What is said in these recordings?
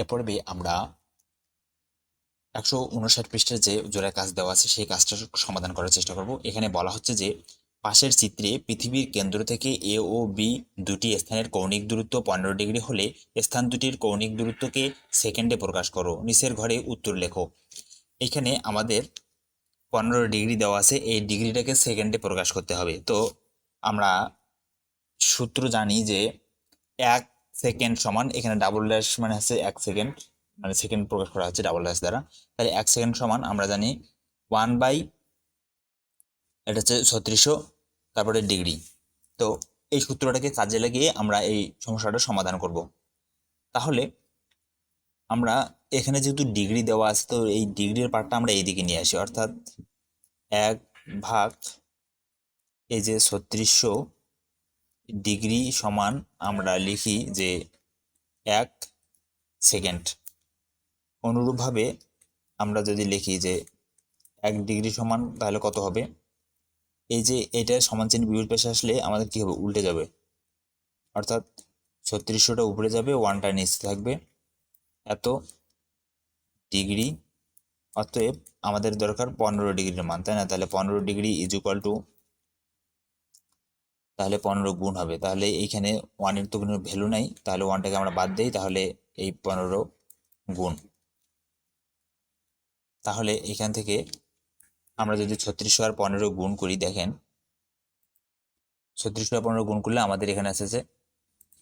এ পর্বে আমরা 159 পৃষ্ঠার যে জোড়ায় কাজ দেওয়া আছে সেই কাজটা সমাধান করার চেষ্টা করব। এখানে বলা হচ্ছে যে পাশের চিত্রে পৃথিবীর কেন্দ্র থেকে এ ও বি দুটি স্থানের কৌণিক দূরত্ব 15 ডিগ্রি হলে স্থান দুটির কৌণিক দূরত্বকে সেকেন্ডে প্রকাশ করো। নিচের ঘরে উত্তর লেখো। এখানে আমাদের 15 ডিগ্রি দেওয়া আছে, এই ডিগ্রিটাকে সেকেন্ডে প্রকাশ করতে হবে। তো আমরা সূত্র জানি যে 1 সেকেন্ড সমান, এখানে ডাবল ড্যাশ মানে হচ্ছে 1 সেকেন্ড, মানে সেকেন্ড প্রকাশ করা হচ্ছে ডাবল ড্যাশ দ্বারা। তাহলে 1 সেকেন্ড সমান আমরা জানি 1 বাই, এটা হচ্ছে 3600, তারপরে ডিগ্রি। তো এই সূত্রটাকে কাজে লাগিয়ে আমরা এই সমস্যাটা সমাধান করব। তাহলে আমরা এখানে যেহেতু ডিগ্রি দেওয়া আছে, তো এই ডিগ্রির পার্টটা আমরা এইদিকে নিয়ে আসি, অর্থাৎ 1 ভাগ এই যে 3600 ডিগ্রি সমান আমরা লিখি যে 1 সেকেন্ড। অনুরূপভাবে আমরা যদি লিখি যে 1 ডিগ্রি সমান, তাহলে কত হবে? এই যে এটা সমান চিহ্ন বিপরীত পাশে আসলে আমাদের কি হবে? উল্টে যাবে, অর্থাৎ 3600টা উপরে যাবে, 1টা নিচে থাকবে। এত ডিগ্রি, অতএব আমাদের দরকার 15 ডিগ্রির মান, তাই না? তাহলে 15 ডিগ্রি ইজ ইকুয়াল টু, তাহলে 15 গুণ হবে। তাহলে এইখানে 1-এর তো কোনো ভ্যালু নাই, তাহলে 1টাকে আমরা বাদ দিই, তাহলে এই 15 গুণ। তাহলে এখান থেকে আমরা যদি 3600 আর 15 গুণ করি, দেখেন 3600 আর 15 গুণ করলে আমাদের এখানে আছে যে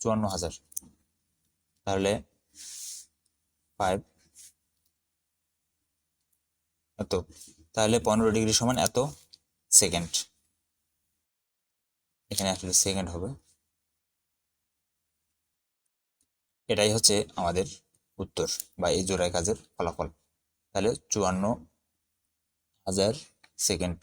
54,000। তাহলে 5 এত, তাহলে 15 ডিগ্রি সমান এত সেকেন্ড। এখানে আসলে সেকেন্ড হবে। এটাই হচ্ছে আমাদের উত্তর বা এই জোড়ায় কাজের ফলাফল। তাহলে 54,000 সেকেন্ড।